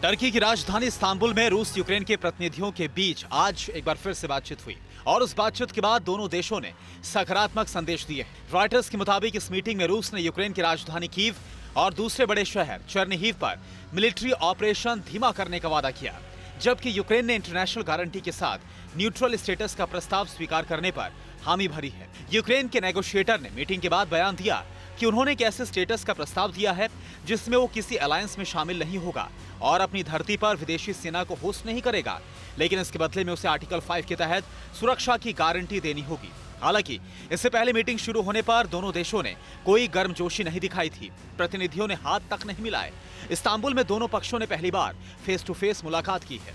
Turkey की राजधानी Istanbul में रूस यूक्रेन के प्रतिनिधियों के बीच आज एक बार फिर से बातचीत हुई और उस बातचीत के बाद दोनों देशों ने सकारात्मक संदेश दिए। रॉयटर्स के मुताबिक इस मीटिंग में रूस ने यूक्रेन की राजधानी कीव और दूसरे बड़े शहर चेर्निहिव पर मिलिट्री ऑपरेशन धीमा करने का वादा किया, जबकि यूक्रेन ने इंटरनेशनल गारंटी के साथ न्यूट्रल स्टेटस का प्रस्ताव स्वीकार करने पर हामी भरी है। यूक्रेन के नेगोशिएटर ने मीटिंग के बाद बयान दिया कि उन्होंने एक ऐसे स्टेटस का प्रस्ताव दिया है जिसमें वो किसी अलायंस में शामिल नहीं होगा और अपनी धरती पर विदेशी सेना को होस्ट नहीं करेगा, लेकिन इसके बदले में उसे आर्टिकल 5 के तहत सुरक्षा की गारंटी देनी होगी। हालांकि इससे पहले मीटिंग शुरू होने पर दोनों देशों ने कोई गर्मजोशी नहीं दिखाई थी। प्रतिनिधियों ने हाथ तक नहीं मिलाए। इस्तांबुल में दोनों पक्षों ने पहली बार फेस टू फेस मुलाकात की है।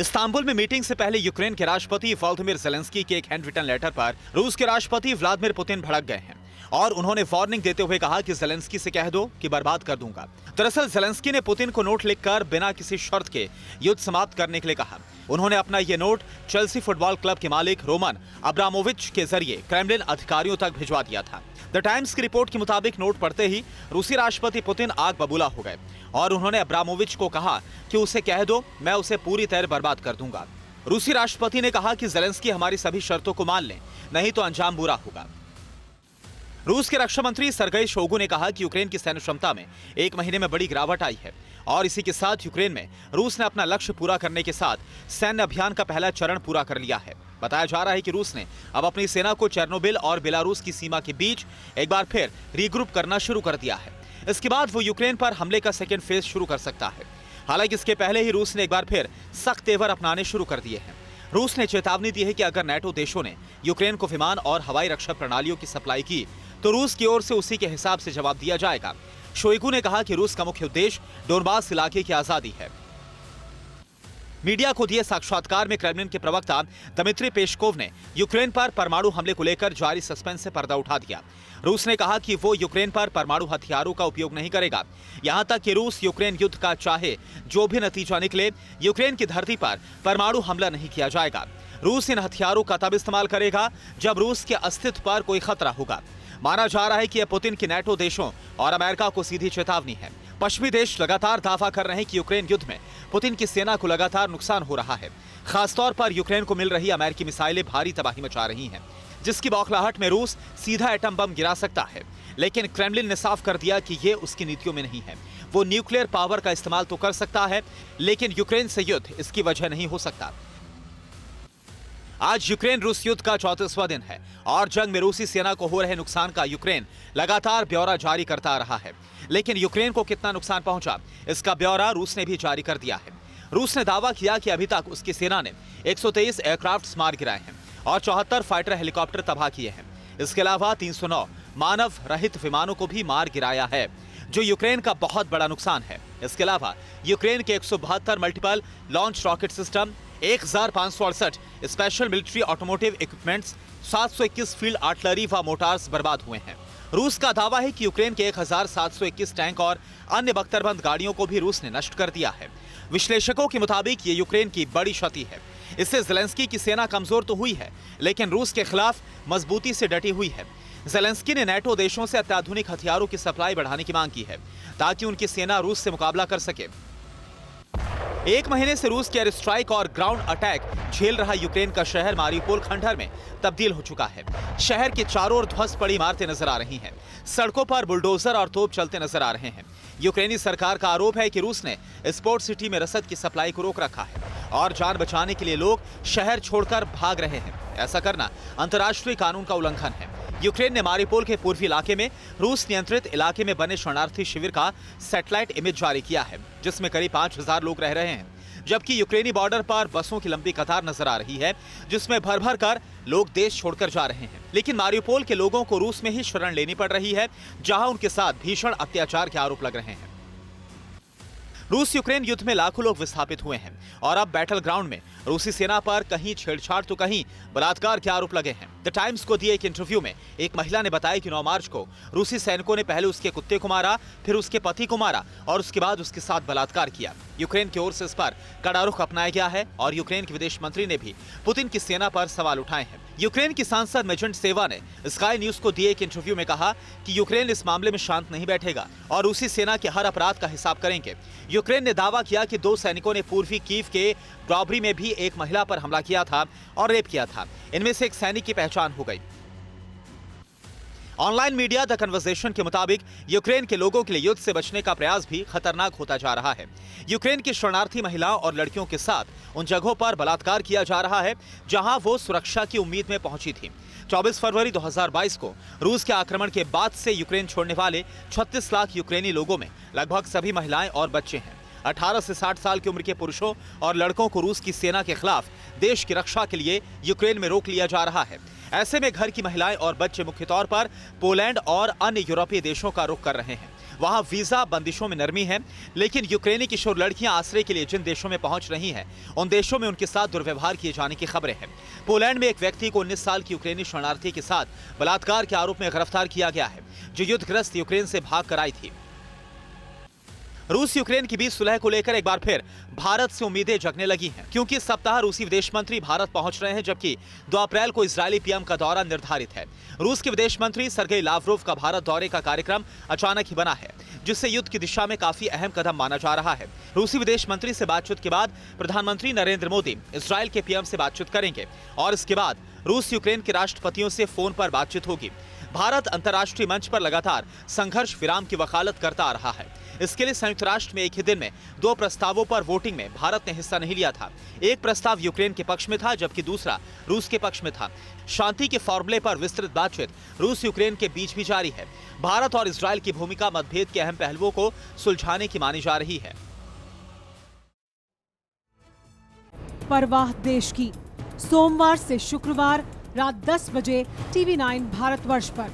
इस्तांबुल में मीटिंग से पहले यूक्रेन के राष्ट्रपति वोलोदिमीर ज़ेलेंस्की के एक हैंड रिटन लेटर पर रूस के राष्ट्रपति व्लादिमीर पुतिन भड़क गए हैं और उन्होंने वार्निंग देते हुए कहा कि ज़ेलेंस्की से कह दो कि बर्बाद कर दूंगा। दरअसल ज़ेलेंस्की ने पुतिन को नोट लिखकर बिना किसी शर्त के युद्ध समाप्त करने के लिए कहा। उन्होंने अपना ये नोट चेल्सी फुटबॉल क्लब के मालिक रोमन अब्रामोविच के जरिए क्रेमलिन अधिकारियों तक भिजवा दिया था। द टाइम्स की रिपोर्ट के मुताबिक नोट पढ़ते ही रूसी राष्ट्रपति पुतिन आग बबूला हो गए और उन्होंने अब्रामोविच को कहा कि उसे कह दो, मैं उसे पूरी तरह बर्बाद कर दूंगा। रूसी राष्ट्रपति ने कहा कि ज़ेलेंस्की हमारी सभी शर्तों को मान लें, नहीं तो अंजाम बुरा होगा। रूस के रक्षा मंत्री सर्गेई शोइगु ने कहा कि यूक्रेन की सैन्य क्षमता में एक महीने में बड़ी गिरावट आई है और इसी के साथ यूक्रेन में रूस ने अपना लक्ष्य पूरा करने के साथ सैन्य अभियान का पहला चरण पूरा कर लिया है। बताया जा रहा है कि रूस ने अब अपनी सेना को चेर्नोबिल और बेलारूस की सीमा के बीच एक बार फिर रीग्रुप करना शुरू कर दिया है। इसके बाद वो यूक्रेन पर हमले का सेकेंड फेज शुरू कर सकता है। हालांकि इसके पहले ही रूस ने एक बार फिर सख्त तेवर अपनाने शुरू कर दिए हैं। रूस ने चेतावनी दी है कि अगर नेटो देशों ने यूक्रेन को विमान और हवाई रक्षा प्रणालियों की सप्लाई की तो रूस की ओर से उसी के हिसाब से जवाब दिया जाएगा। शोइगु ने कहा कि रूस का मुख्य उद्देश्य डोनबास इलाके की आजादी है। मीडिया को दिए साक्षात्कार में क्रेमलिन के प्रवक्ता दमित्री पेस्कोव ने यूक्रेन पर परमाणु हमले को लेकर जारी सस्पेंस से पर्दा उठा दिया। रूस ने कहा कि वो यूक्रेन पर परमाणु हथियारों का उपयोग नहीं करेगा, यहां तक कि रूस यूक्रेन युद्ध का चाहे जो भी नतीजा निकले, यूक्रेन की धरती पर परमाणु हमला नहीं किया जाएगा। रूस इन हथियारों का तब इस्तेमाल करेगा जब रूस के अस्तित्व पर कोई खतरा होगा। माना जा रहा है कि यह पुतिन की नेटो देशों और अमेरिका को सीधी चेतावनी है। पश्चिमी देश लगातार दावा कर रहे हैं कि यूक्रेन युद्ध में पुतिन की सेना को लगातार नुकसान हो रहा है। खासतौर पर यूक्रेन को मिल रही अमेरिकी मिसाइलें भारी तबाही मचा रही हैं, जिसकी बौखलाहट में रूस सीधा एटम बम गिरा सकता है। लेकिन क्रेमलिन ने साफ कर दिया कि ये उसकी नीतियों में नहीं है। वो न्यूक्लियर पावर का इस्तेमाल तो कर सकता है, लेकिन यूक्रेन से युद्ध इसकी वजह नहीं हो सकता। आज यूक्रेन रूस युद्ध का 34वां दिन है और जंग में रूसी सेना को हो रहे नुकसान का यूक्रेन लगातार ब्यौरा जारी करता रहा है। लेकिन यूक्रेन को कितना नुकसान पहुंचा, इसका ब्यौरा रूस ने भी जारी कर दिया है। रूस ने दावा किया कि अभी तक उसकी सेना ने 123 एयरक्राफ्ट मार गिराए हैं और 74 फाइटर हेलीकॉप्टर तबाह किए हैं। इसके अलावा 309 मानव रहित विमानों को भी मार गिराया है, जो यूक्रेन का बहुत बड़ा नुकसान है। इसके अलावा यूक्रेन के 172 multiple launch rocket system, 1568 special military automotive equipments, 721 field artillery व मोटार्स बर्बाद हुए हैं। रूस का दावा है कि यूक्रेन के 1721 टैंक और अन्य बख्तरबंद गाड़ियों को भी रूस ने नष्ट कर दिया है। विश्लेषकों के मुताबिक ये यूक्रेन की बड़ी क्षति है। इससे ज़ेलेंस्की की सेना कमजोर तो हुई है, लेकिन रूस के खिलाफ मजबूती से डटी हुई है। ज़ेलेंस्की ने नेटो देशों से अत्याधुनिक हथियारों की सप्लाई बढ़ाने की मांग की है ताकि उनकी सेना रूस से मुकाबला कर सके। एक महीने से रूस के एयर स्ट्राइक और ग्राउंड अटैक झेल रहा यूक्रेन का शहर मारिउपोल खंडहर में तब्दील हो चुका है। शहर के चारों ओर ध्वस्त पड़ी इमारतें नजर आ रही हैं। सड़कों पर बुलडोजर और तोप चलते नजर आ रहे हैं। यूक्रेनी सरकार का आरोप है कि रूस ने स्पोर्ट सिटी में रसद की सप्लाई को रोक रखा है और जान बचाने के लिए लोग शहर छोड़कर भाग रहे हैं। ऐसा करना अंतर्राष्ट्रीय कानून का उल्लंघन है। यूक्रेन ने मारिउपोल के पूर्वी इलाके में रूस नियंत्रित इलाके में बने शरणार्थी शिविर का सैटेलाइट इमेज जारी किया है, जिसमें करीब 5000 लोग रह रहे हैं। जबकि यूक्रेनी बॉर्डर पर बसों की लंबी कतार नजर आ रही है, जिसमें भर भर कर लोग देश छोड़कर जा रहे हैं। लेकिन मारिउपोल के लोगों को रूस में ही शरण लेनी पड़ रही है, जहां उनके साथ भीषण अत्याचार के आरोप लग रहे हैं। रूस यूक्रेन युद्ध में लाखों लोग विस्थापित हुए हैं और अब बैटल ग्राउंड में रूसी सेना पर कहीं छेड़छाड़ तो कहीं बलात्कार के आरोप लगे हैं। द द टाइम्स को दिए एक इंटरव्यू में एक महिला ने बताया कि 9 मार्च को रूसी सैनिकों ने पहले उसके कुत्ते को मारा, फिर उसके पति को मारा और उसके बाद उसके साथ बलात्कार किया। यूक्रेन की ओर से इस पर कड़ा रुख अपनाया गया है और यूक्रेन के विदेश मंत्री ने भी पुतिन की सेना पर सवाल उठाए हैं। यूक्रेन की सांसद मेजेंट सेवा ने स्काई न्यूज को दिए एक इंटरव्यू में कहा कि यूक्रेन इस मामले में शांत नहीं बैठेगा और रूसी सेना के हर अपराध का हिसाब करेंगे। यूक्रेन ने दावा किया कि 2 सैनिकों ने पूर्वी कीव के ब्रॉबरी में भी एक महिला पर हमला किया था और रेप किया था। इनमें से एक सैनिक की पहचान हो गई। ऑनलाइन मीडिया द कन्वर्सेशन के मुताबिक यूक्रेन के लोगों के लिए युद्ध से बचने का प्रयास भी खतरनाक होता जा रहा है। यूक्रेन की शरणार्थी महिलाओं और लड़कियों के साथ उन जगहों पर बलात्कार किया जा रहा है जहां वो सुरक्षा की उम्मीद में पहुंची थी। 24 फरवरी 2022 को रूस के आक्रमण के बाद से यूक्रेन छोड़ने वाले 36 लाख यूक्रेनी लोगों में लगभग सभी महिलाएं और बच्चे हैं। 18 से 60 साल की उम्र के पुरुषों और लड़कों को रूस की सेना के खिलाफ देश की रक्षा के लिए यूक्रेन में रोक लिया जा रहा है। ऐसे में घर की महिलाएं और बच्चे मुख्य तौर पर पोलैंड और अन्य यूरोपीय देशों का रुख कर रहे हैं। वहां वीजा बंदिशों में नरमी है, लेकिन यूक्रेनी किशोर लड़कियां आश्रय के लिए जिन देशों में पहुंच रही हैं, उन देशों में उनके साथ दुर्व्यवहार किए जाने की खबरें हैं। पोलैंड में एक व्यक्ति को 19 साल की यूक्रेनी शरणार्थी के साथ बलात्कार के आरोप में गिरफ्तार किया गया है, जो युद्धग्रस्त यूक्रेन से भाग कर आई थी। रूस यूक्रेन के बीच सुलह को लेकर एक बार फिर भारत से उम्मीदें जगने लगी हैं, क्योंकि इस सप्ताह रूसी विदेश मंत्री भारत पहुंच रहे हैं, जबकि 2 अप्रैल को इजरायली पीएम का दौरा निर्धारित है। रूस के विदेश मंत्री सर्गेई लावरोव का भारत दौरे का कार्यक्रम अचानक ही बना है, जिससे युद्ध की दिशा में काफी अहम कदम माना जा रहा है। रूसी विदेश मंत्री से बातचीत के बाद प्रधानमंत्री नरेंद्र मोदी इजरायल के पीएम से बातचीत करेंगे और इसके बाद रूस यूक्रेन के राष्ट्रपतियों से फोन पर बातचीत होगी। भारत अंतर्राष्ट्रीय मंच पर लगातार संघर्ष विराम की वकालत करता आ रहा है। इसके लिए संयुक्त राष्ट्र में एक ही दिन में 2 प्रस्तावों पर वोटिंग में भारत ने हिस्सा नहीं लिया था। एक प्रस्ताव यूक्रेन के पक्ष में था, जबकि दूसरा रूस के पक्ष में था। शांति के फॉर्मूले पर विस्तृत बातचीत रूस यूक्रेन के बीच भी जारी है। भारत और इजरायल की भूमिका मतभेद के अहम पहलुओं को सुलझाने की मानी जा रही है। परवाह देश की, सोमवार से शुक्रवार रात 10 बजे TV9 भारतवर्ष पर।